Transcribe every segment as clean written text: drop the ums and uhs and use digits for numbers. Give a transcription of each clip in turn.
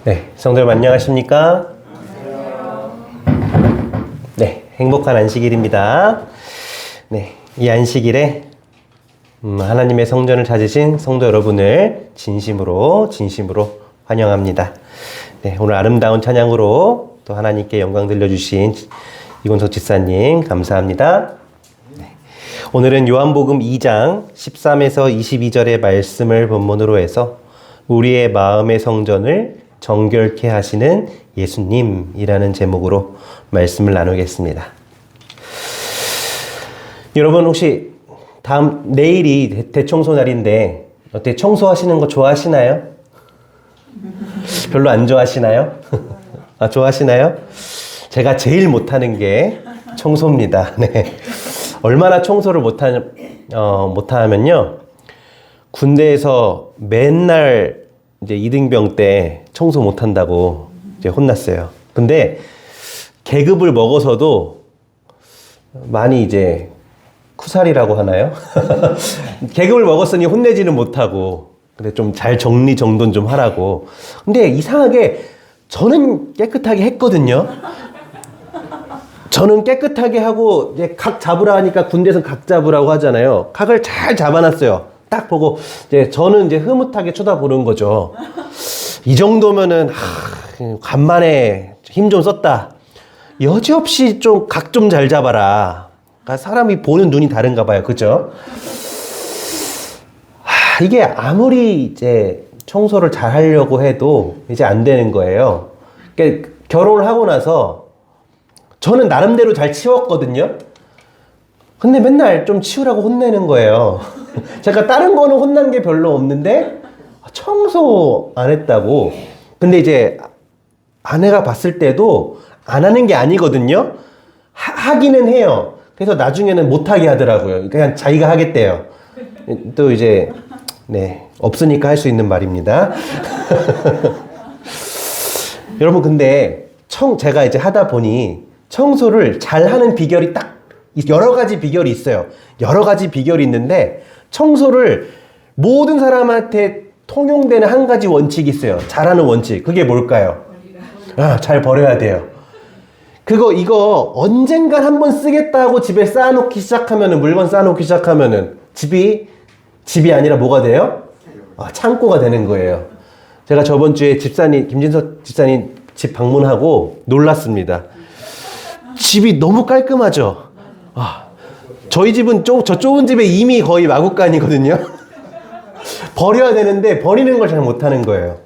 네, 성도여러분 안녕하십니까? 네, 행복한 안식일입니다. 네, 이 안식일에 하나님의 성전을 찾으신 성도 여러분을 진심으로 환영합니다. 네, 오늘 아름다운 찬양으로 또 하나님께 영광 들려주신 이곤석 집사님 감사합니다. 네, 오늘은 요한복음 2장 13에서 22절의 말씀을 본문으로 해서 우리의 마음의 성전을 정결케 하시는 예수님이라는 제목으로 말씀을 나누겠습니다. 여러분 혹시 내일이 대청소 날인데 어때, 청소하시는 거 좋아하시나요? 별로 안 좋아하시나요? 아, 좋아하시나요? 제가 제일 못하는 게 청소입니다. 네. 얼마나 청소를 못하면요, 군대에서 맨날 이제 2등병 때 청소 못한다고 이제 혼났어요. 근데 계급을 먹어서도 많이 이제 쿠살이라고 하나요? 계급을 먹었으니 혼내지는 못하고, 근데 좀 잘 정리정돈 좀 하라고. 근데 이상하게 저는 깨끗하게 했거든요. 저는 깨끗하게 하고 이제 각 잡으라 하니까 군대에서 각 잡으라고 하잖아요. 각을 잘 잡아놨어요. 딱 보고 이제 저는 이제 흐뭇하게 쳐다보는 거죠. 이 정도면은 간만에 힘 좀 썼다. 여지없이 좀 각 좀 잘 잡아라. 그러니까 사람이 보는 눈이 다른가 봐요. 그죠? 이게 아무리 이제 청소를 잘 하려고 해도 이제 안 되는 거예요. 그러니까 결혼을 하고 나서 저는 나름대로 잘 치웠거든요. 근데 맨날 좀 치우라고 혼내는 거예요. 제가 다른 거는 혼난 게 별로 없는데 청소 안 했다고. 근데 이제 아내가 봤을 때도 안 하는 게 아니거든요. 하기는 해요. 그래서 나중에는 못하게 하더라고요. 그냥 자기가 하겠대요. 또 이제 네, 없으니까 할 수 있는 말입니다. 여러분, 근데 제가 이제 하다 보니 청소를 잘하는 비결이 딱 여러 가지 비결이 있어요. 여러 가지 비결이 있는데 청소를 모든 사람한테 통용되는 한 가지 원칙이 있어요. 잘하는 원칙. 그게 뭘까요? 잘 버려야 돼요. 이거 언젠간 한번 쓰겠다고 집에 쌓아놓기 시작하면은, 물건 쌓아놓기 시작하면은 집이 아니라 뭐가 돼요? 창고가 되는 거예요. 제가 저번 주에 김진석 집사님 집 방문하고 놀랐습니다. 집이 너무 깔끔하죠? 저희 집은 저 좁은 집에 이미 거의 마구간이거든요. 버려야 되는데 버리는 걸 잘 못하는 거예요.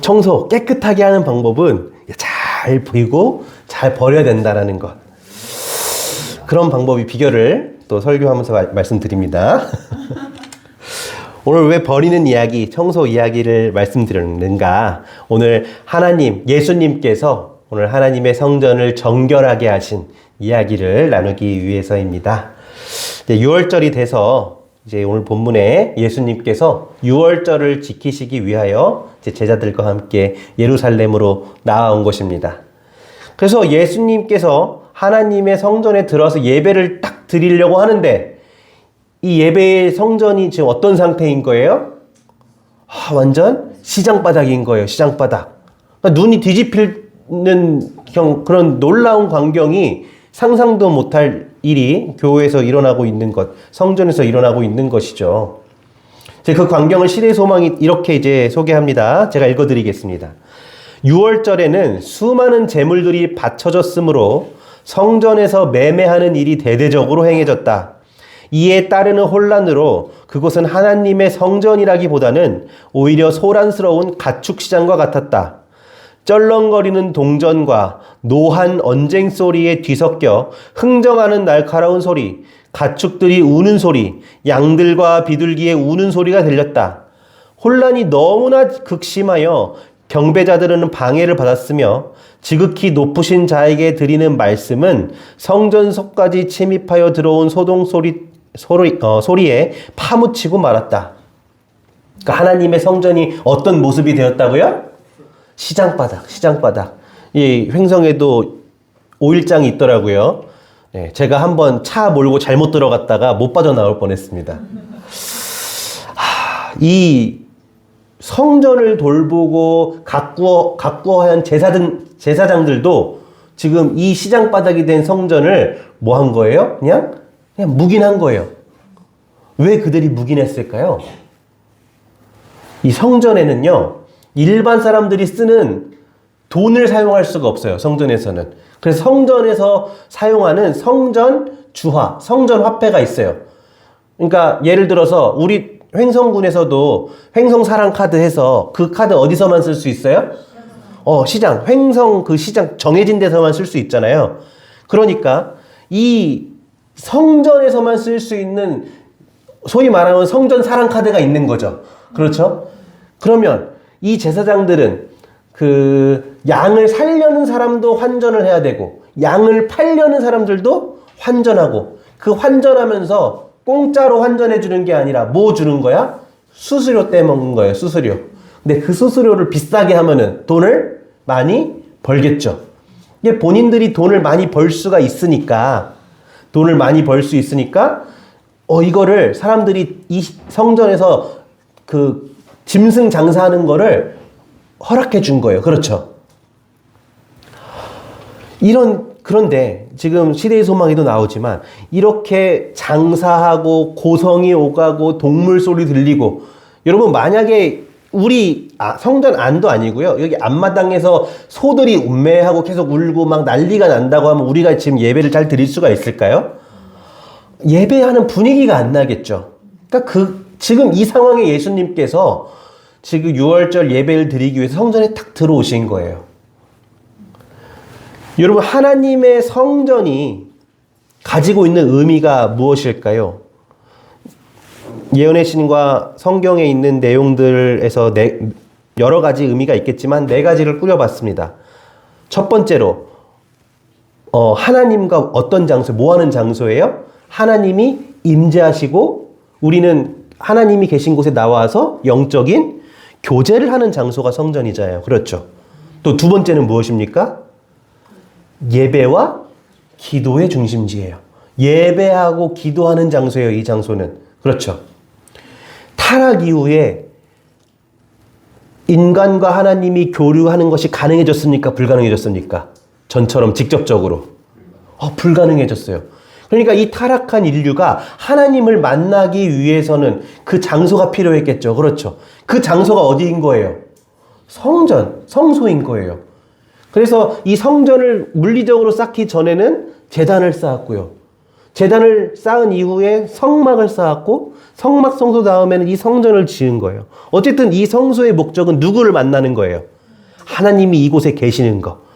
청소 깨끗하게 하는 방법은 잘 보이고 잘 버려야 된다는 것. 그런 방법이 비결을 또 설교하면서 말씀드립니다. 오늘 왜 버리는 이야기, 청소 이야기를 말씀드렸는가? 오늘 예수님께서 오늘 하나님의 성전을 정결하게 하신 이야기를 나누기 위해서입니다. 6월절이 돼서 이제 오늘 본문에 예수님께서 6월절을 지키시기 위하여 제자들과 함께 예루살렘으로 나아온 것입니다. 그래서 예수님께서 하나님의 성전에 들어서 예배를 딱 드리려고 하는데, 이 예배의 성전이 지금 어떤 상태인 거예요? 완전 시장바닥인 거예요. 시장바닥. 그러니까 눈이 뒤집히는 그런 놀라운 광경이 상상도 못할 일이 교회에서 일어나고 있는 것, 성전에서 일어나고 있는 것이죠. 그 광경을 시대의 소망이 이렇게 이제 소개합니다. 제가 읽어드리겠습니다. 6월절에는 수많은 제물들이 바쳐졌으므로 성전에서 매매하는 일이 대대적으로 행해졌다. 이에 따르는 혼란으로 그곳은 하나님의 성전이라기보다는 오히려 소란스러운 가축시장과 같았다. 쩔렁거리는 동전과 노한 언쟁 소리에 뒤섞여 흥정하는 날카로운 소리, 가축들이 우는 소리, 양들과 비둘기의 우는 소리가 들렸다. 혼란이 너무나 극심하여 경배자들은 방해를 받았으며 지극히 높으신 자에게 드리는 말씀은 성전속까지 침입하여 들어온 소리에 파묻히고 말았다. 그러니까 하나님의 성전이 어떤 모습이 되었다고요? 시장바닥. 이 횡성에도 5일장이 있더라고요. 네, 제가 한번 차 몰고 잘못 들어갔다가 못 빠져나올 뻔했습니다. 이 성전을 돌보고 가꾸어야 한 제사장들도 지금 이 시장 바닥이 된 성전을 뭐 한 거예요? 그냥 묵인한 거예요. 왜 그들이 묵인했을까요? 이 성전에는요, 일반 사람들이 쓰는 돈을 사용할 수가 없어요. 성전에서는. 그래서 성전에서 사용하는 성전 주화, 성전 화폐가 있어요. 그러니까 예를 들어서 우리 횡성군에서도 횡성사랑 카드 해서 그 카드 어디서만 쓸 수 있어요? 시장, 횡성 그 시장 정해진 데서만 쓸 수 있잖아요. 그러니까 이 성전에서만 쓸 수 있는 소위 말하면 성전 사랑 카드가 있는 거죠. 그렇죠? 그러면 이 제사장들은 그 양을 살려는 사람도 환전을 해야 되고 양을 팔려는 사람들도 환전하고 그 환전하면서 공짜로 환전해 주는 게 아니라 뭐 주는 거야? 수수료 떼먹는 거예요. 수수료. 근데 그 수수료를 비싸게 하면은 돈을 많이 벌겠죠. 이게 본인들이 돈을 많이 벌 수가 있으니까 돈을 많이 벌 수 있으니까 이거를 사람들이 이 성전에서 그 짐승 장사하는 거를 허락해 준 거예요. 그렇죠. 그런데 지금 시대의 소망에도 나오지만 이렇게 장사하고 고성이 오가고 동물 소리 들리고 여러분 만약에 우리 성전 안도 아니고요. 여기 앞마당에서 소들이 운매하고 계속 울고 막 난리가 난다고 하면 우리가 지금 예배를 잘 드릴 수가 있을까요? 예배하는 분위기가 안 나겠죠. 그러니까 지금 이 상황에 예수님께서 지금 6월절 예배를 드리기 위해서 성전에 딱 들어오신 거예요. 여러분, 하나님의 성전이 가지고 있는 의미가 무엇일까요? 예언의 신과 성경에 있는 내용들에서 여러 가지 의미가 있겠지만 4가지를 꾸려봤습니다. 첫 번째로 하나님과 어떤 장소, 뭐 하는 장소예요? 하나님이 임재하시고 우리는 하나님이 계신 곳에 나와서 영적인 교제를 하는 장소가 성전이잖아요. 그렇죠. 또 두 번째는 무엇입니까? 예배와 기도의 중심지예요. 예배하고 기도하는 장소예요. 이 장소는. 그렇죠. 타락 이후에 인간과 하나님이 교류하는 것이 가능해졌습니까? 불가능해졌습니까? 전처럼 직접적으로. 불가능해졌어요. 그러니까 이 타락한 인류가 하나님을 만나기 위해서는 그 장소가 필요했겠죠. 그렇죠. 그 장소가 어디인 거예요? 성전, 성소인 거예요. 그래서 이 성전을 물리적으로 쌓기 전에는 제단을 쌓았고요. 제단을 쌓은 이후에 성막을 쌓았고 성막 성소 다음에는 이 성전을 지은 거예요. 어쨌든 이 성소의 목적은 누구를 만나는 거예요? 하나님이 이곳에 계시는 거.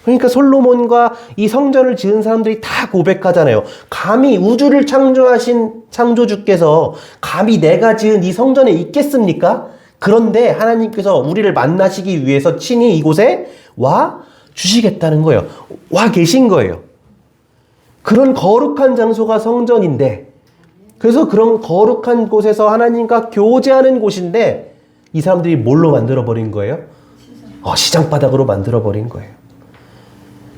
그러니까 솔로몬과 이 성전을 지은 사람들이 다 고백하잖아요. 감히 우주를 창조하신 창조주께서 감히 내가 지은 이 성전에 있겠습니까? 그런데 하나님께서 우리를 만나시기 위해서 친히 이곳에 와 주시겠다는 거예요. 와 계신 거예요. 그런 거룩한 장소가 성전인데, 그래서 그런 거룩한 곳에서 하나님과 교제하는 곳인데 이 사람들이 뭘로 만들어버린 거예요? 시장바닥으로 만들어버린 거예요.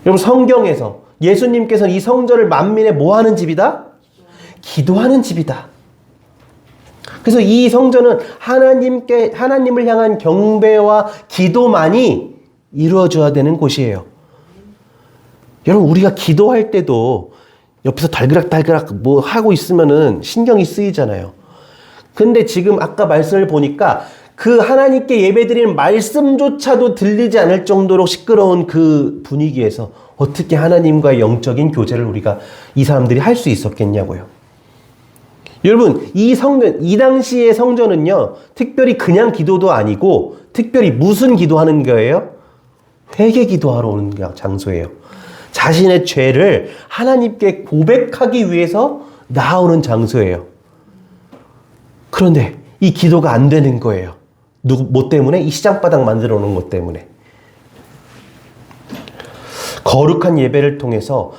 여러분, 성경에서 예수님께서 이 성전을 만민의 뭐 하는 집이다? 기도하는 집이다. 그래서 이 성전은 하나님을 향한 경배와 기도만이 이루어져야 되는 곳이에요. 여러분, 우리가 기도할 때도 옆에서 달그락달그락 뭐 하고 있으면은 신경이 쓰이잖아요. 근데 지금 아까 말씀을 보니까 그 하나님께 예배드리는 말씀조차도 들리지 않을 정도로 시끄러운 그 분위기에서 어떻게 하나님과의 영적인 교제를 이 사람들이 할 수 있었겠냐고요. 여러분, 이 당시의 성전은요, 특별히 그냥 기도도 아니고, 특별히 무슨 기도하는 거예요? 회개 기도하러 오는 장소예요. 자신의 죄를 하나님께 고백하기 위해서 나오는 장소예요. 그런데 이 기도가 안 되는 거예요. 뭐 때문에? 이 시장바닥 만들어 놓은 것 때문에. 거룩한 예배를 통해서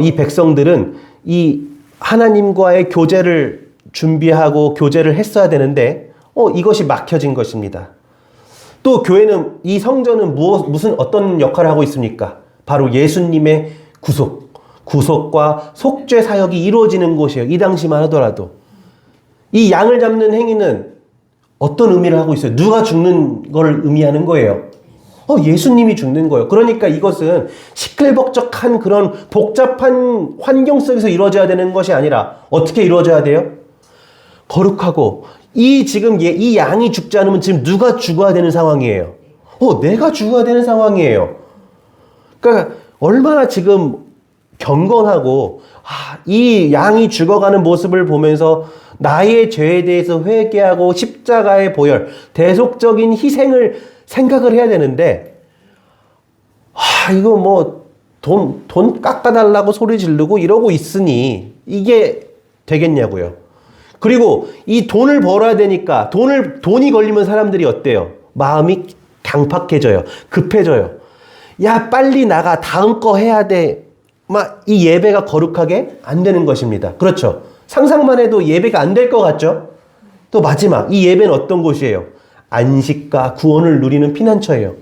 이 백성들은 이 하나님과의 교제를 준비하고 교제를 했어야 되는데 이것이 막혀진 것입니다. 또 교회는, 이 성전은 어떤 역할을 하고 있습니까? 바로 예수님의 구속과 속죄 사역이 이루어지는 곳이에요. 이 당시만 하더라도. 이 양을 잡는 행위는 어떤 의미를 하고 있어요? 누가 죽는 걸 의미하는 거예요? 예수님이 죽는 거예요. 그러니까 이것은 시끌벅적한 그런 복잡한 환경 속에서 이루어져야 되는 것이 아니라 어떻게 이루어져야 돼요? 거룩하고 지금 이 양이 죽지 않으면 지금 누가 죽어야 되는 상황이에요? 내가 죽어야 되는 상황이에요. 그러니까 얼마나 지금 경건하고 이 양이 죽어가는 모습을 보면서 나의 죄에 대해서 회개하고 십자가의 보혈, 대속적인 희생을 생각을 해야 되는데 이거 뭐 돈 깎아달라고 소리 지르고 이러고 있으니 이게 되겠냐고요. 그리고 이 돈을 벌어야 되니까 돈이 걸리면 사람들이 어때요? 마음이 강팍해져요. 급해져요. 야, 빨리 나가. 다음 거 해야 돼. 이 예배가 거룩하게 안 되는 것입니다. 그렇죠. 상상만 해도 예배가 안 될 것 같죠? 또 마지막, 이 예배는 어떤 곳이에요? 안식과 구원을 누리는 피난처예요.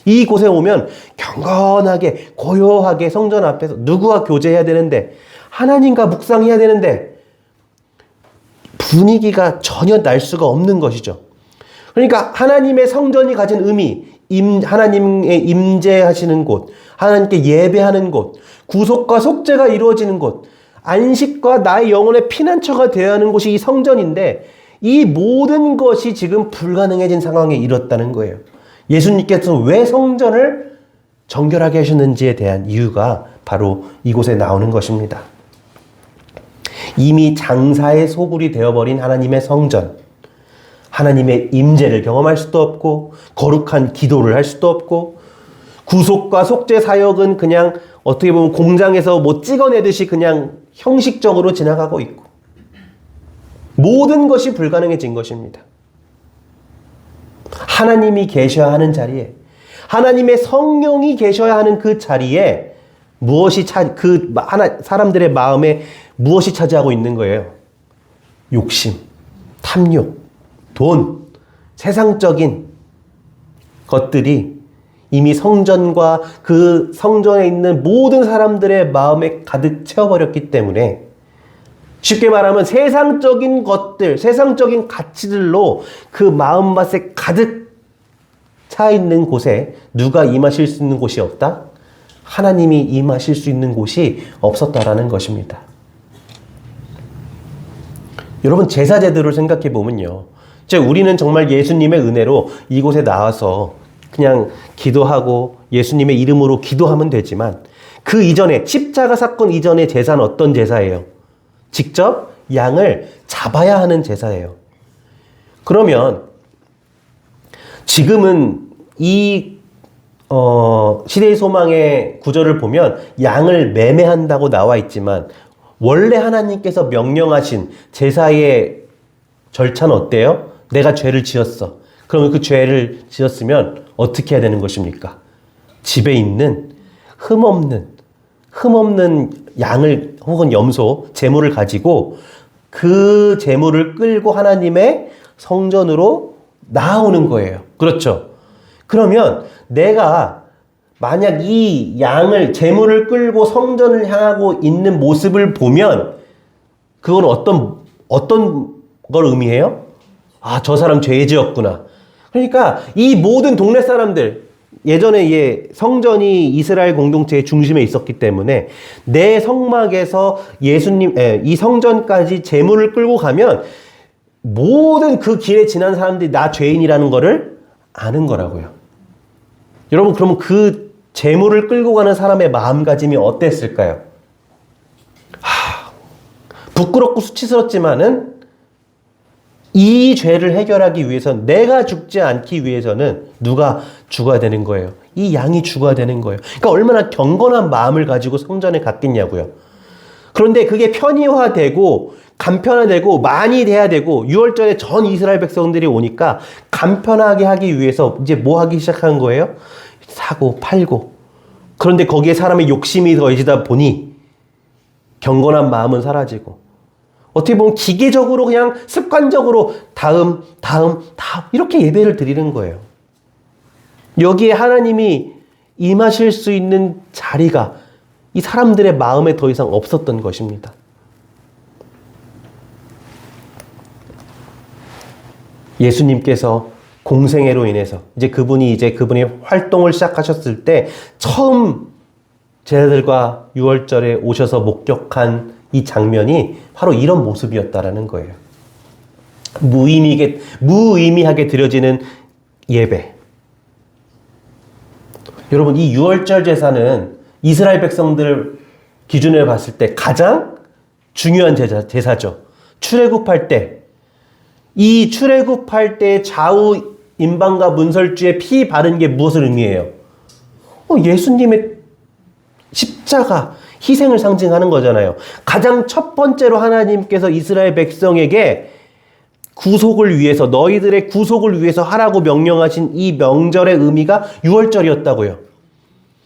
이곳에 오면 경건하게, 고요하게 성전 앞에서 누구와 교제해야 되는데, 하나님과 묵상해야 되는데, 분위기가 전혀 날 수가 없는 것이죠. 그러니까 하나님의 성전이 가진 의미, 하나님의 임재하시는 곳, 하나님께 예배하는 곳, 구속과 속죄가 이루어지는 곳, 안식과 나의 영혼의 피난처가 되어야 하는 곳이 이 성전인데 이 모든 것이 지금 불가능해진 상황에 이뤘다는 거예요. 예수님께서 왜 성전을 정결하게 하셨는지에 대한 이유가 바로 이곳에 나오는 것입니다. 이미 장사의 소굴이 되어버린 하나님의 성전, 하나님의 임재를 경험할 수도 없고 거룩한 기도를 할 수도 없고 구속과 속죄 사역은 그냥 어떻게 보면 공장에서 뭐 찍어내듯이 그냥 형식적으로 지나가고 있고 모든 것이 불가능해진 것입니다. 하나님이 계셔야 하는 자리에, 하나님의 성령이 계셔야 하는 그 자리에 사람들의 마음에 무엇이 차지하고 있는 거예요? 욕심, 탐욕, 돈, 세상적인 것들이 이미 성전과 그 성전에 있는 모든 사람들의 마음에 가득 채워버렸기 때문에 쉽게 말하면 세상적인 것들, 세상적인 가치들로 그 마음밭에 가득 차 있는 곳에 누가 임하실 수 있는 곳이 없다? 하나님이 임하실 수 있는 곳이 없었다라는 것입니다. 여러분, 제사 제도를 생각해 보면요. 우리는 정말 예수님의 은혜로 이곳에 나와서 그냥 기도하고 예수님의 이름으로 기도하면 되지만 그 이전에 십자가 사건 이전의 제사는 어떤 제사예요? 직접 양을 잡아야 하는 제사예요. 그러면 지금은 이 시대의 소망의 구절을 보면 양을 매매한다고 나와 있지만 원래 하나님께서 명령하신 제사의 절차는 어때요? 내가 죄를 지었어. 그러면 그 죄를 지었으면 어떻게 해야 되는 것입니까? 집에 있는 흠없는 양을 혹은 염소, 제물을 가지고 그 제물을 끌고 하나님의 성전으로 나오는 거예요. 그렇죠? 그러면 내가 만약 이 양을, 제물을 끌고 성전을 향하고 있는 모습을 보면 그건 어떤 걸 의미해요? 저 사람 죄 지었구나. 그러니까 이 모든 동네 사람들, 예전에 성전이 이스라엘 공동체의 중심에 있었기 때문에 내 성막에서 이 성전까지 제물을 끌고 가면 모든 그 길에 지난 사람들이 나 죄인이라는 거를 아는 거라고요. 여러분, 그러면 그 제물을 끌고 가는 사람의 마음가짐이 어땠을까요? 부끄럽고 수치스럽지만은 이 죄를 해결하기 위해서는, 내가 죽지 않기 위해서는 누가 죽어야 되는 거예요? 이 양이 죽어야 되는 거예요. 그러니까 얼마나 경건한 마음을 가지고 성전에 갔겠냐고요. 그런데 그게 편의화되고 간편화되고 많이 돼야 되고 6월절에 전 이스라엘 백성들이 오니까 간편하게 하기 위해서 이제 뭐 하기 시작한 거예요? 사고 팔고. 그런데 거기에 사람의 욕심이 더해지다 보니 경건한 마음은 사라지고 어떻게 보면 기계적으로 그냥 습관적으로 다음 이렇게 예배를 드리는 거예요. 여기에 하나님이 임하실 수 있는 자리가 이 사람들의 마음에 더 이상 없었던 것입니다. 예수님께서 공생애로 인해서 그분이 활동을 시작하셨을 때 처음 제자들과 유월절에 오셔서 목격한 이 장면이 바로 이런 모습이었다라는 거예요. 무의미하게 드려지는 예배. 여러분, 이 유월절 제사는 이스라엘 백성들 기준으로 봤을 때 가장 중요한 제사죠. 출애굽할 때, 이 출애굽할 때 좌우 임방과 문설주에 피 바른 게 무엇을 의미해요? 예수님의 십자가, 희생을 상징하는 거잖아요. 가장 첫 번째로 하나님께서 이스라엘 백성에게 구속을 위해서, 너희들의 구속을 위해서 하라고 명령하신 이 명절의 의미가 유월절이었다고요.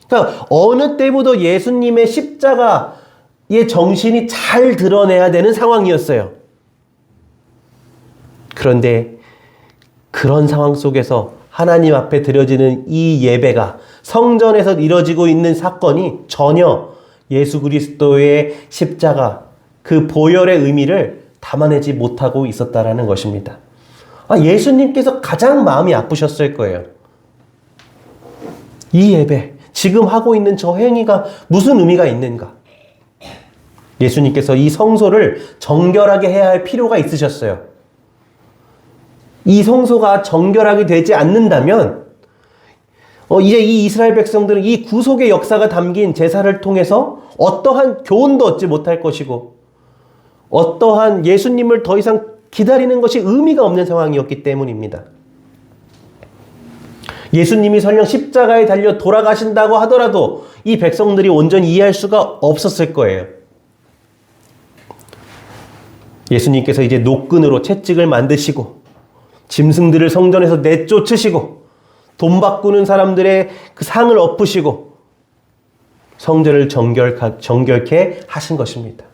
그러니까 어느 때보다 예수님의 십자가의 정신이 잘 드러내야 되는 상황이었어요. 그런데 그런 상황 속에서 하나님 앞에 드려지는 이 예배가, 성전에서 이뤄지고 있는 사건이 전혀 예수 그리스도의 십자가, 그 보혈의 의미를 담아내지 못하고 있었다라는 것입니다. 예수님께서 가장 마음이 아프셨을 거예요. 이 예배, 지금 하고 있는 저 행위가 무슨 의미가 있는가? 예수님께서 이 성소를 정결하게 해야 할 필요가 있으셨어요. 이 성소가 정결하게 되지 않는다면 이제 이 이스라엘 백성들은 이 구속의 역사가 담긴 제사를 통해서 어떠한 교훈도 얻지 못할 것이고, 어떠한 예수님을 더 이상 기다리는 것이 의미가 없는 상황이었기 때문입니다. 예수님이 설령 십자가에 달려 돌아가신다고 하더라도 이 백성들이 온전히 이해할 수가 없었을 거예요. 예수님께서 이제 노끈으로 채찍을 만드시고 짐승들을 성전에서 내쫓으시고 돈 바꾸는 사람들의 그 상을 엎으시고 성전을 정결케 하신 것입니다.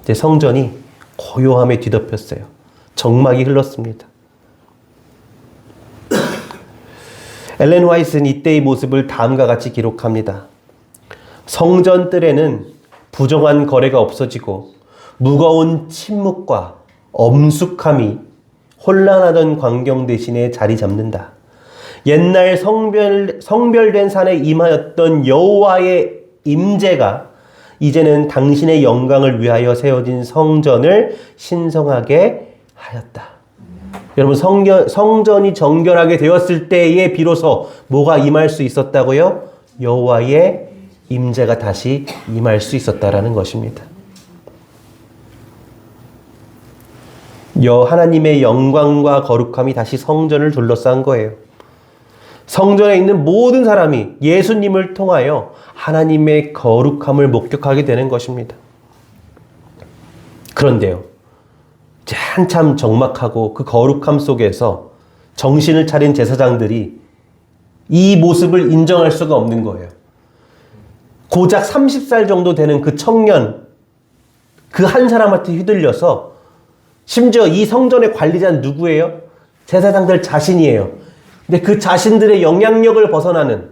이제 성전이 고요함에 뒤덮였어요. 정막이 흘렀습니다. 엘렌 화이트는 이때의 모습을 다음과 같이 기록합니다. 성전 뜰에는 부정한 거래가 없어지고 무거운 침묵과 엄숙함이 혼란하던 광경 대신에 자리 잡는다. 옛날 성별된 산에 임하였던 여호와의 임재가 이제는 당신의 영광을 위하여 세워진 성전을 신성하게 하였다. 여러분, 성전이 정결하게 되었을 때에 비로소 뭐가 임할 수 있었다고요? 여호와의 임재가 다시 임할 수 있었다라는 것입니다. 하나님의 영광과 거룩함이 다시 성전을 둘러싼 거예요. 성전에 있는 모든 사람이 예수님을 통하여 하나님의 거룩함을 목격하게 되는 것입니다. 그런데요, 한참 적막하고 그 거룩함 속에서 정신을 차린 제사장들이 이 모습을 인정할 수가 없는 거예요. 고작 30살 정도 되는 그 청년, 그 한 사람한테 휘둘려서, 심지어 이 성전의 관리자는 누구예요? 제사장들 자신이에요. 근데 그 자신들의 영향력을 벗어나는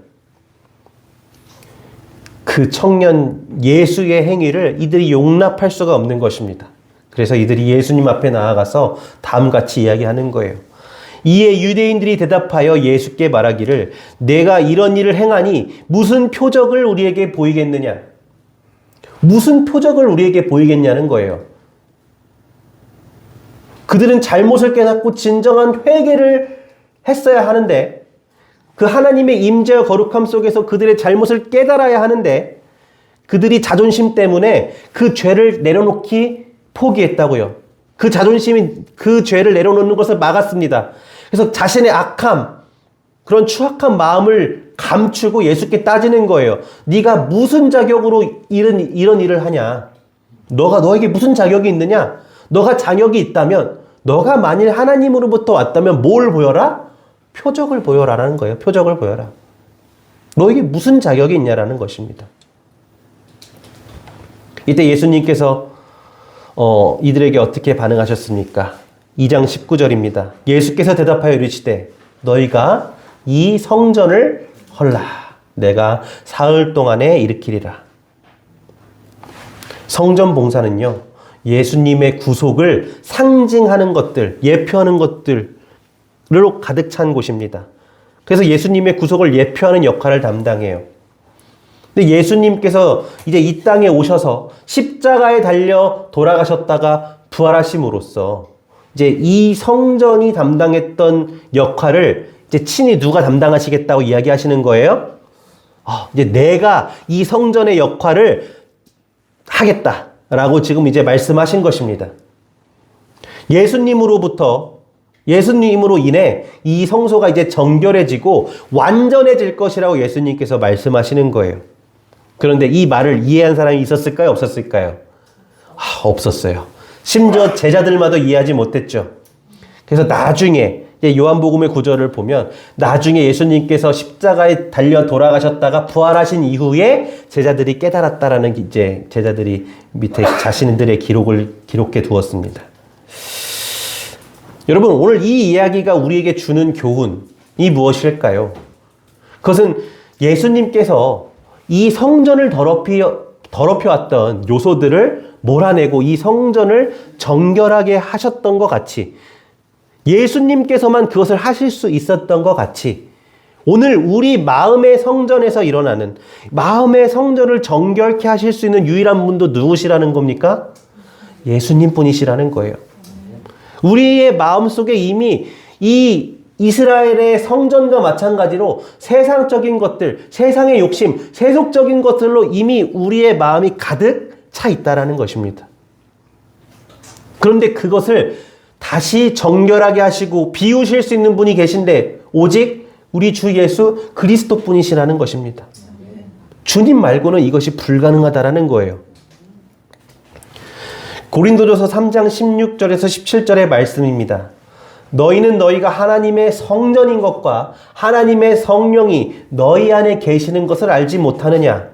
그 청년 예수의 행위를 이들이 용납할 수가 없는 것입니다. 그래서 이들이 예수님 앞에 나아가서 다음같이 이야기하는 거예요. 이에 유대인들이 대답하여 예수께 말하기를, 내가 이런 일을 행하니 무슨 표적을 우리에게 보이겠느냐? 무슨 표적을 우리에게 보이겠냐는 거예요. 그들은 잘못을 깨닫고 진정한 회개를 했어야 하는데, 그 하나님의 임재와 거룩함 속에서 그들의 잘못을 깨달아야 하는데, 그들이 자존심 때문에 그 죄를 내려놓기 포기했다고요. 그 자존심이 그 죄를 내려놓는 것을 막았습니다. 그래서 자신의 악함, 그런 추악한 마음을 감추고 예수께 따지는 거예요. 네가 무슨 자격으로 이런 일을 하냐? 너에게 무슨 자격이 있느냐? 너가 자격이 있다면, 너가 만일 하나님으로부터 왔다면 뭘 보여라? 표적을 보여라라는 거예요. 표적을 보여라. 너에게 무슨 자격이 있냐라는 것입니다. 이때 예수님께서 이들에게 어떻게 반응하셨습니까? 2장 19절입니다. 예수께서 대답하여 이르시되, 너희가 이 성전을 헐라. 내가 사흘 동안에 일으키리라. 성전 봉사는요, 예수님의 구속을 상징하는 것들, 예표하는 것들, 가득 찬 곳입니다. 그래서 예수님의 구속을 예표하는 역할을 담당해요. 근데 예수님께서 이제 이 땅에 오셔서 십자가에 달려 돌아가셨다가 부활하심으로써 이제 이 성전이 담당했던 역할을 이제 친히 누가 담당하시겠다고 이야기하시는 거예요? 이제 내가 이 성전의 역할을 하겠다라고 지금 이제 말씀하신 것입니다. 예수님으로 인해 이 성소가 이제 정결해지고 완전해질 것이라고 예수님께서 말씀하시는 거예요. 그런데 이 말을 이해한 사람이 있었을까요? 없었을까요? 없었어요. 심지어 제자들마다 이해하지 못했죠. 그래서 나중에 요한복음의 구절을 보면 나중에 예수님께서 십자가에 달려 돌아가셨다가 부활하신 이후에 제자들이 깨달았다라는 이제 제자들이 밑에 자신들의 기록해 두었습니다. 여러분, 오늘 이 이야기가 우리에게 주는 교훈이 무엇일까요? 그것은 예수님께서 이 성전을 더럽혀왔던 요소들을 몰아내고 이 성전을 정결하게 하셨던 것 같이, 예수님께서만 그것을 하실 수 있었던 것 같이, 오늘 우리 마음의 성전에서 일어나는, 마음의 성전을 정결케 하실 수 있는 유일한 분도 누구시라는 겁니까? 예수님 뿐이시라는 거예요. 우리의 마음속에 이미 이 이스라엘의 성전과 마찬가지로 세상적인 것들, 세상의 욕심, 세속적인 것들로 이미 우리의 마음이 가득 차 있다라는 것입니다. 그런데 그것을 다시 정결하게 하시고 비우실 수 있는 분이 계신데 오직 우리 주 예수 그리스도 뿐이시라는 것입니다. 주님 말고는 이것이 불가능하다라는 거예요. 고린도전서 3장 16절에서 17절의 말씀입니다. 너희는 너희가 하나님의 성전인 것과 하나님의 성령이 너희 안에 계시는 것을 알지 못하느냐?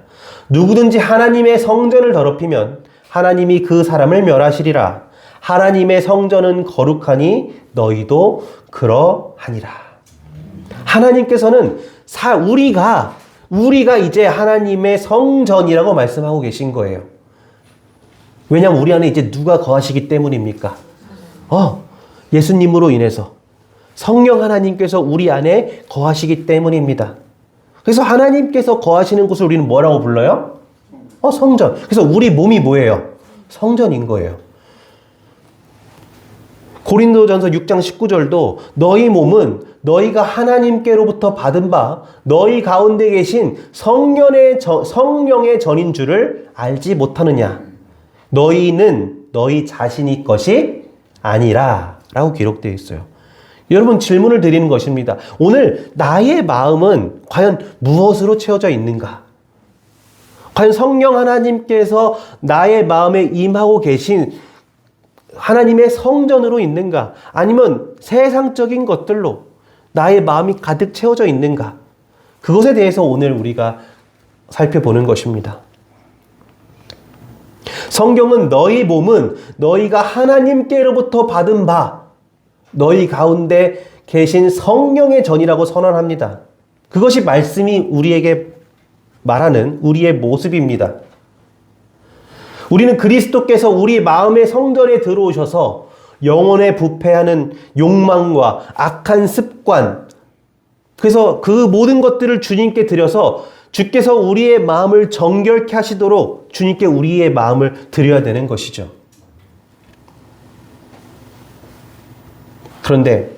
누구든지 하나님의 성전을 더럽히면 하나님이 그 사람을 멸하시리라. 하나님의 성전은 거룩하니 너희도 그러하니라. 하나님께서는 우리가 이제 하나님의 성전이라고 말씀하고 계신 거예요. 왜냐하면 우리 안에 이제 누가 거하시기 때문입니까? 예수님으로 인해서 성령 하나님께서 우리 안에 거하시기 때문입니다. 그래서 하나님께서 거하시는 곳을 우리는 뭐라고 불러요? 성전. 그래서 우리 몸이 뭐예요? 성전인 거예요. 고린도전서 6장 19절도 너희 몸은 너희가 하나님께로부터 받은 바 너희 가운데 계신 성령의 전인 줄을 알지 못하느냐? 너희는 너희 자신이 것이 아니라 라고 기록되어 있어요. 여러분, 질문을 드리는 것입니다. 오늘 나의 마음은 과연 무엇으로 채워져 있는가? 과연 성령 하나님께서 나의 마음에 임하고 계신 하나님의 성전으로 있는가? 아니면 세상적인 것들로 나의 마음이 가득 채워져 있는가? 그것에 대해서 오늘 우리가 살펴보는 것입니다. 성경은 너희 몸은 너희가 하나님께로부터 받은 바 너희 가운데 계신 성령의 전이라고 선언합니다. 그것이 말씀이 우리에게 말하는 우리의 모습입니다. 우리는 그리스도께서 우리 마음의 성전에 들어오셔서 영혼에 부패하는 욕망과 악한 습관, 그래서 그 모든 것들을 주님께 드려서 주께서 우리의 마음을 정결케 하시도록 주님께 우리의 마음을 드려야 되는 것이죠. 그런데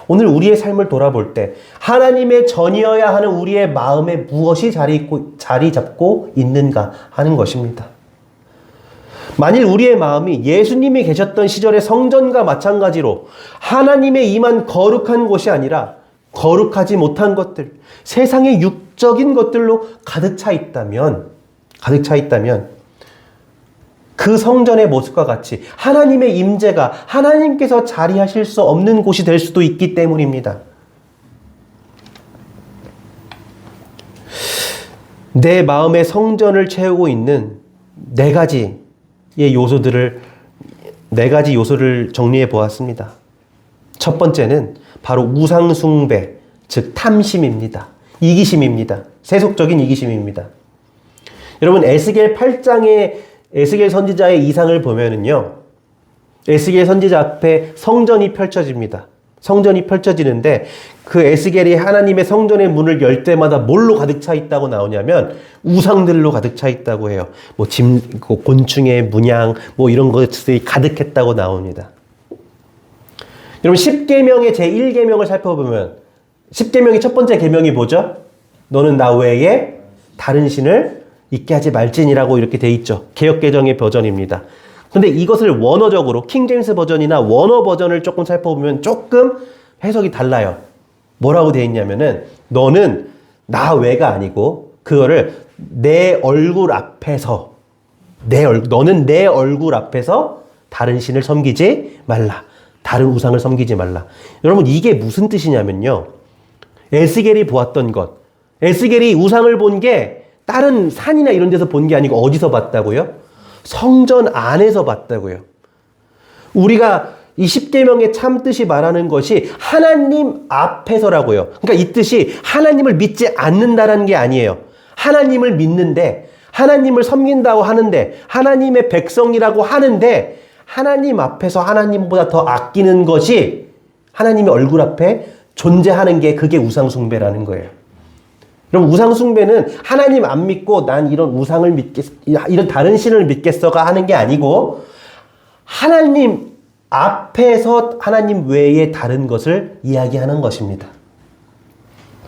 오늘 우리의 삶을 돌아볼 때 하나님의 전이어야 하는 우리의 마음에 무엇이 자리 잡고 있는가 하는 것입니다. 만일 우리의 마음이 예수님이 계셨던 시절의 성전과 마찬가지로 하나님의 임한 거룩한 곳이 아니라 거룩하지 못한 것들, 세상의 육적인 것들로 가득 차 있다면 그 성전의 모습과 같이 하나님의 임재가 하나님께서 자리하실 수 없는 곳이 될 수도 있기 때문입니다. 내 마음의 성전을 채우고 있는 네 가지 요소를 정리해 보았습니다. 첫 번째는 바로 우상숭배, 즉 탐심입니다. 이기심입니다. 세속적인 이기심입니다. 여러분, 에스겔 8장의 에스겔 선지자의 이상을 보면은요, 에스겔 선지자 앞에 성전이 펼쳐집니다. 성전이 펼쳐지는데 그 에스겔이 하나님의 성전의 문을 열 때마다 뭘로 가득 차 있다고 나오냐면 우상들로 가득 차 있다고 해요. 뭐 곤충의 문양 뭐 이런 것들이 가득했다고 나옵니다. 여러분 10계명의 제1계명을 살펴보면 10계명의 첫 번째 계명이 뭐죠? 너는 나 외에 다른 신을 있게 하지 말지니라고 이렇게 돼 있죠. 개역개정의 버전입니다. 근데 이것을 원어적으로 킹제임스 버전이나 원어 버전을 조금 살펴보면 조금 해석이 달라요. 뭐라고 돼 있냐면은 너는 나 외가 아니고 그거를 내 얼굴 앞에서 너는 내 얼굴 앞에서 다른 신을 섬기지 말라. 다른 우상을 섬기지 말라. 여러분 이게 무슨 뜻이냐면요. 에스겔이 보았던 것. 에스겔이 우상을 본 게 다른 산이나 이런 데서 본 게 아니고 어디서 봤다고요? 성전 안에서 봤다고요. 우리가 이 10계명의 참 뜻이 말하는 것이 하나님 앞에서라고요. 그러니까 이 뜻이 하나님을 믿지 않는다라는 게 아니에요. 하나님을 믿는데, 하나님을 섬긴다고 하는데, 하나님의 백성이라고 하는데, 하나님 앞에서 하나님보다 더 아끼는 것이 하나님의 얼굴 앞에 존재하는 게 그게 우상숭배라는 거예요. 그럼 우상숭배는 하나님 안 믿고 난 이런 우상을 이런 다른 신을 믿겠어가 하는 게 아니고 하나님 앞에서 하나님 외에 다른 것을 이야기하는 것입니다.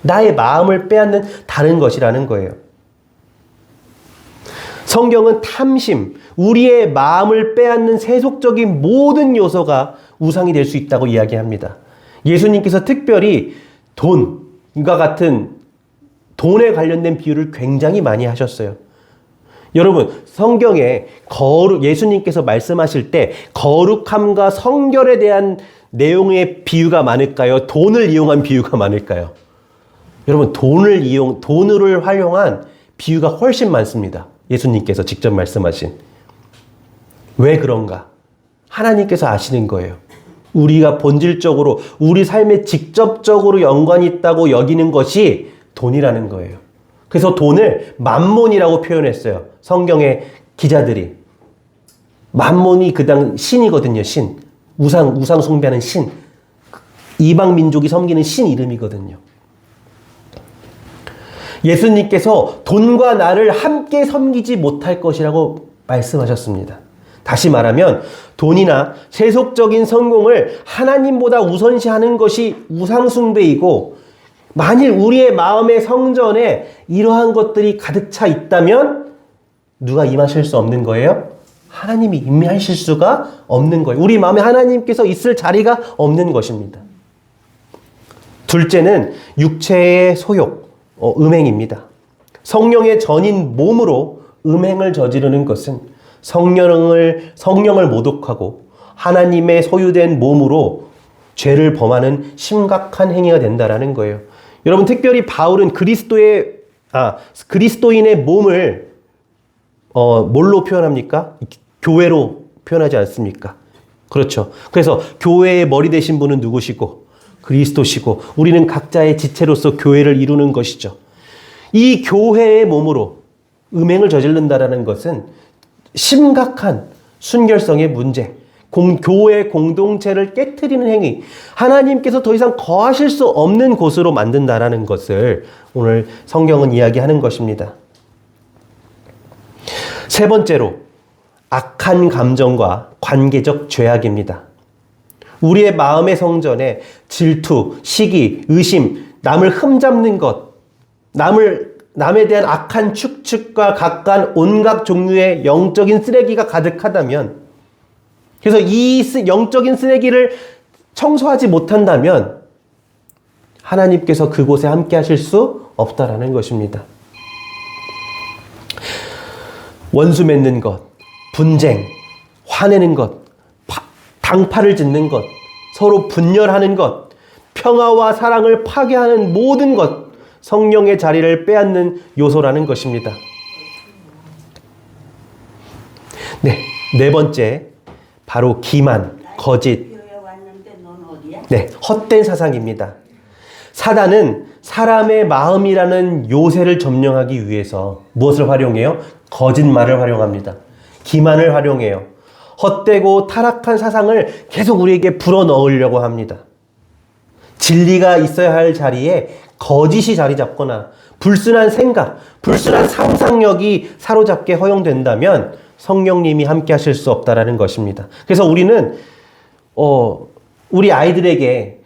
나의 마음을 빼앗는 다른 것이라는 거예요. 성경은 탐심, 우리의 마음을 빼앗는 세속적인 모든 요소가 우상이 될 수 있다고 이야기합니다. 예수님께서 특별히 돈과 같은 돈에 관련된 비유를 굉장히 많이 하셨어요. 여러분, 성경에 예수님께서 말씀하실 때 거룩함과 성결에 대한 내용의 비유가 많을까요? 돈을 이용한 비유가 많을까요? 여러분, 돈을 활용한 비유가 훨씬 많습니다. 예수님께서 직접 말씀하신. 왜 그런가? 하나님께서 아시는 거예요. 우리가 본질적으로 우리 삶에 직접적으로 연관이 있다고 여기는 것이 돈이라는 거예요. 그래서 돈을 만몬이라고 표현했어요. 성경의 기자들이. 만몬이 신이거든요. 신. 우상 숭배하는 신. 이방 민족이 섬기는 신 이름이거든요. 예수님께서 돈과 나를 함께 섬기지 못할 것이라고 말씀하셨습니다. 다시 말하면 돈이나 세속적인 성공을 하나님보다 우선시하는 것이 우상숭배이고 만일 우리의 마음의 성전에 이러한 것들이 가득 차 있다면 누가 임하실 수 없는 거예요? 하나님이 임하실 수가 없는 거예요. 우리 마음에 하나님께서 있을 자리가 없는 것입니다. 둘째는 육체의 소욕, 음행입니다. 성령의 전인 몸으로 음행을 저지르는 것은 성령을 모독하고 하나님의 소유된 몸으로 죄를 범하는 심각한 행위가 된다라는 거예요. 여러분, 특별히 바울은 그리스도인의 몸을 뭘로 표현합니까? 교회로 표현하지 않습니까? 그렇죠. 그래서 교회의 머리 되신 분은 누구시고 그리스도시고 우리는 각자의 지체로서 교회를 이루는 것이죠. 이 교회의 몸으로 음행을 저지른다라는 것은 심각한 순결성의 문제, 교회 공동체를 깨트리는 행위, 하나님께서 더 이상 거하실 수 없는 곳으로 만든다라는 것을 오늘 성경은 이야기하는 것입니다. 세 번째로 악한 감정과 관계적 죄악입니다. 우리의 마음의 성전에 질투, 시기, 의심, 남을 흠잡는 것, 남에 대한 악한 축축과 각간 온갖 종류의 영적인 쓰레기가 가득하다면, 그래서 이 영적인 쓰레기를 청소하지 못한다면 하나님께서 그곳에 함께 하실 수 없다라는 것입니다. 원수 맺는 것, 분쟁, 화내는 것, 당파를 짓는 것, 서로 분열하는 것, 평화와 사랑을 파괴하는 모든 것, 성령의 자리를 빼앗는 요소라는 것입니다. 네 번째, 바로 기만, 거짓. 네, 헛된 사상입니다. 사단은 사람의 마음이라는 요새를 점령하기 위해서 무엇을 활용해요? 거짓말을 활용합니다. 기만을 활용해요. 헛되고 타락한 사상을 계속 우리에게 불어넣으려고 합니다. 진리가 있어야 할 자리에 거짓이 자리 잡거나 불순한 생각, 불순한 상상력이 사로잡게 허용된다면 성령님이 함께 하실 수 없다라는 것입니다. 그래서 우리는 우리 아이들에게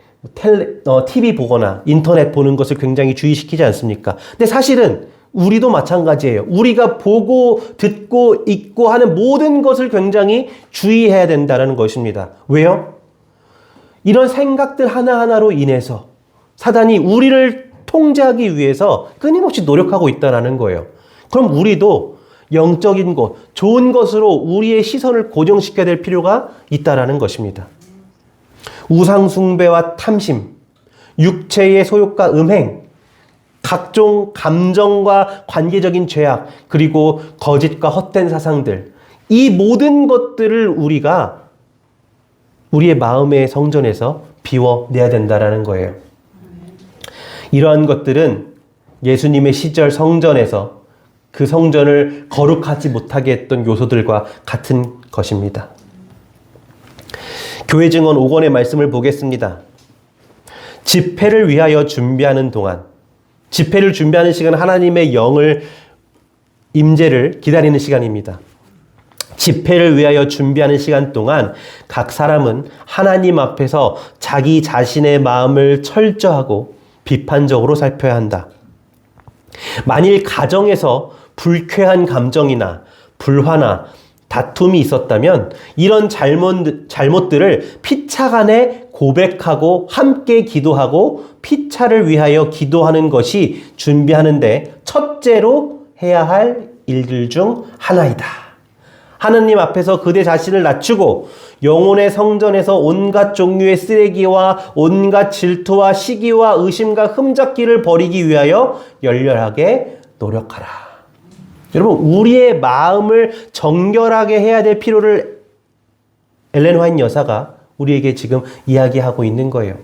TV 보거나 인터넷 보는 것을 굉장히 주의시키지 않습니까? 근데 사실은 우리도 마찬가지예요. 우리가 보고 듣고 읽고 하는 모든 것을 굉장히 주의해야 된다는 것입니다. 왜요? 이런 생각들 하나하나로 인해서 사단이 우리를 통제하기 위해서 끊임없이 노력하고 있다는 거예요. 그럼 우리도 영적인 것, 좋은 것으로 우리의 시선을 고정시켜야 될 필요가 있다는 것입니다. 우상 숭배와 탐심, 육체의 소욕과 음행, 각종 감정과 관계적인 죄악, 그리고 거짓과 헛된 사상들, 이 모든 것들을 우리가 우리의 마음의 성전에서 비워내야 된다는 거예요. 이러한 것들은 예수님의 시절 성전에서 그 성전을 거룩하지 못하게 했던 요소들과 같은 것입니다. 교회 증언 5권의 말씀을 보겠습니다. 집회를 위하여 준비하는 동안, 집회를 준비하는 시간은 하나님의 영을 임재를 기다리는 시간입니다. 집회를 위하여 준비하는 시간 동안 각 사람은 하나님 앞에서 자기 자신의 마음을 철저하고 비판적으로 살펴야 한다. 만일 가정에서 불쾌한 감정이나 불화나 다툼이 있었다면 이런 잘못들을 피차간에 고백하고 함께 기도하고 피차를 위하여 기도하는 것이 준비하는데 첫째로 해야 할 일들 중 하나이다. 하나님 앞에서 그대 자신을 낮추고 영혼의 성전에서 온갖 종류의 쓰레기와 온갖 질투와 시기와 의심과 흠잡기를 버리기 위하여 열렬하게 노력하라. 여러분, 우리의 마음을 정결하게 해야 될 필요를 엘렌 화이트 여사가 우리에게 지금 이야기하고 있는 거예요.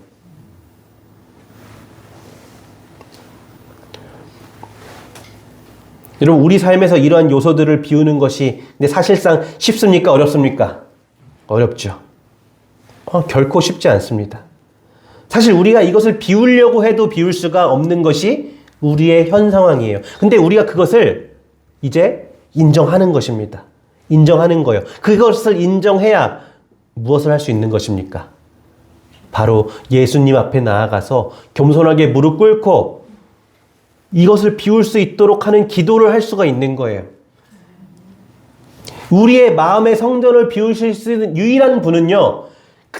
여러분, 우리 삶에서 이러한 요소들을 비우는 것이 근데 사실상 쉽습니까? 어렵습니까? 어렵죠. 결코 쉽지 않습니다. 사실 우리가 이것을 비우려고 해도 비울 수가 없는 것이 우리의 현 상황이에요. 근데 우리가 그것을 이제 인정하는 것입니다. 인정하는 거예요. 그것을 인정해야 무엇을 할 수 있는 것입니까? 바로 예수님 앞에 나아가서 겸손하게 무릎 꿇고 이것을 비울 수 있도록 하는 기도를 할 수가 있는 거예요. 우리의 마음의 성전을 비우실 수 있는 유일한 분은요,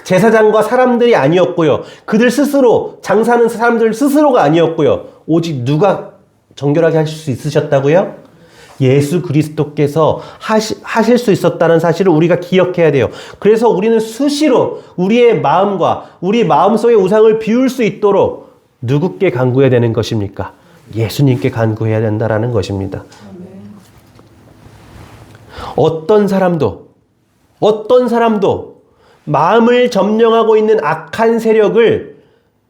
제사장과 사람들이 아니었고요, 그들 스스로, 장사하는 사람들 스스로가 아니었고요, 오직 누가 정결하게 하실 수 있으셨다고요? 예수 그리스도께서 하실 수 있었다는 사실을 우리가 기억해야 돼요. 그래서 우리는 수시로 우리의 마음과 우리 마음속의 우상을 비울 수 있도록 누구께 간구해야 되는 것입니까? 예수님께 간구해야 된다는 것입니다. 어떤 사람도 마음을 점령하고 있는 악한 세력을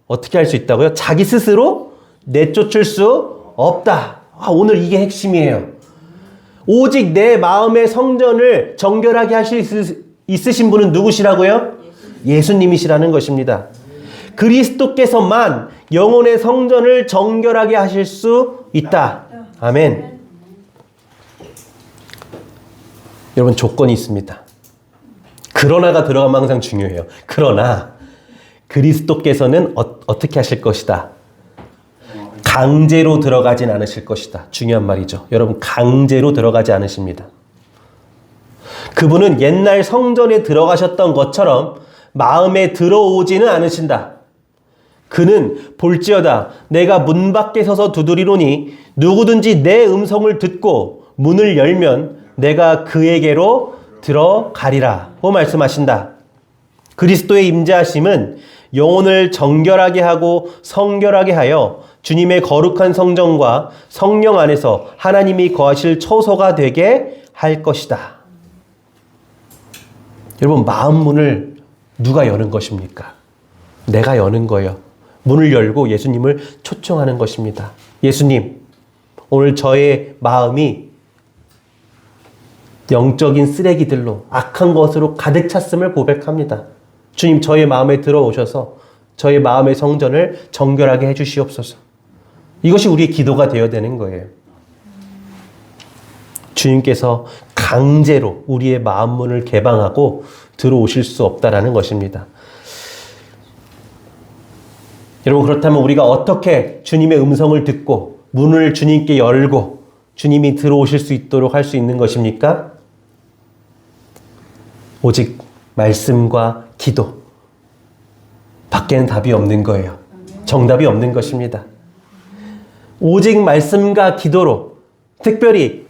어떻게 할 수 있다고요? 자기 스스로 내쫓을 수 없다. 오늘 이게 핵심이에요. 오직 내 마음의 성전을 정결하게 하실 수 있으신 분은 누구시라고요? 예수님이시라는 것입니다. 그리스도께서만 영혼의 성전을 정결하게 하실 수 있다. 아멘. 여러분, 조건이 있습니다. 그러나가 들어가면 항상 중요해요. 그러나 그리스도께서는 어떻게 하실 것이다. 강제로 들어가진 않으실 것이다. 중요한 말이죠. 여러분, 강제로 들어가지 않으십니다. 그분은 옛날 성전에 들어가셨던 것처럼 마음에 들어오지는 않으신다. 그는 볼지어다 내가 문 밖에 서서 두드리노니 누구든지 내 음성을 듣고 문을 열면 내가 그에게로 들어가리라 고 말씀하신다. 그리스도의 임재하심은 영혼을 정결하게 하고 성결하게 하여 주님의 거룩한 성전과 성령 안에서 하나님이 거하실 처소가 되게 할 것이다. 여러분, 마음 문을 누가 여는 것입니까? 내가 여는 거예요. 문을 열고 예수님을 초청하는 것입니다. 예수님, 오늘 저의 마음이 영적인 쓰레기들로 악한 것으로 가득 찼음을 고백합니다. 주님, 저의 마음에 들어오셔서 저의 마음의 성전을 정결하게 해주시옵소서. 이것이 우리의 기도가 되어야 되는 거예요. 주님께서 강제로 우리의 마음 문을 개방하고 들어오실 수 없다라는 것입니다. 여러분, 그렇다면 우리가 어떻게 주님의 음성을 듣고 문을 주님께 열고 주님이 들어오실 수 있도록 할 수 있는 것입니까? 오직 말씀과 기도 밖에는 답이 없는 거예요. 정답이 없는 것입니다. 오직 말씀과 기도로, 특별히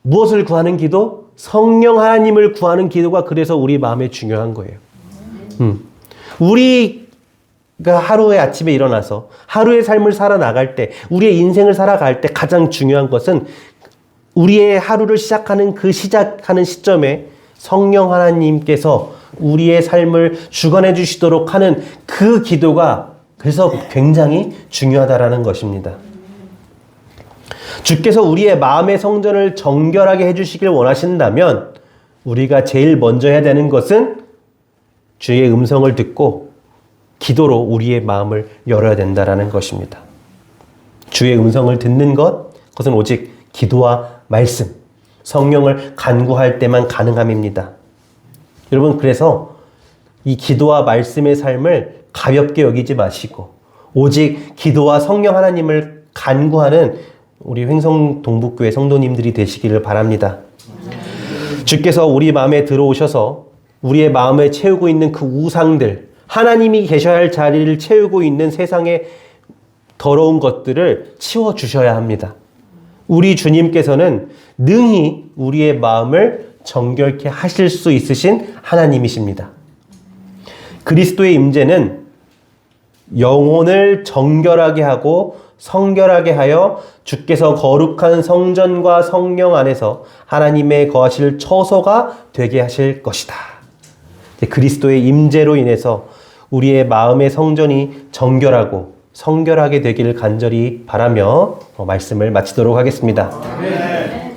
무엇을 구하는 기도? 성령 하나님을 구하는 기도가 그래서 우리 마음에 중요한 거예요. 우리가 하루의 아침에 일어나서 하루의 삶을 살아나갈 때, 우리의 인생을 살아갈 때 가장 중요한 것은 우리의 하루를 시작하는 그 시작하는 시점에 성령 하나님께서 우리의 삶을 주관해 주시도록 하는 그 기도가 그래서 굉장히 중요하다라는 것입니다. 주께서 우리의 마음의 성전을 정결하게 해주시길 원하신다면 우리가 제일 먼저 해야 되는 것은 주의 음성을 듣고 기도로 우리의 마음을 열어야 된다라는 것입니다. 주의 음성을 듣는 것, 그것은 오직 기도와 말씀, 성령을 간구할 때만 가능함입니다. 여러분, 그래서 이 기도와 말씀의 삶을 가볍게 여기지 마시고 오직 기도와 성령 하나님을 간구하는 우리 횡성 동북교회 성도님들이 되시기를 바랍니다. 주께서 우리 마음에 들어오셔서 우리의 마음에 채우고 있는 그 우상들, 하나님이 계셔야 할 자리를 채우고 있는 세상의 더러운 것들을 치워주셔야 합니다. 우리 주님께서는 능히 우리의 마음을 정결케 하실 수 있으신 하나님이십니다. 그리스도의 임재는 영혼을 정결하게 하고 성결하게 하여 주께서 거룩한 성전과 성령 안에서 하나님의 거하실 처소가 되게 하실 것이다. 그리스도의 임재로 인해서 우리의 마음의 성전이 정결하고 성결하게 되기를 간절히 바라며 말씀을 마치도록 하겠습니다. 아멘.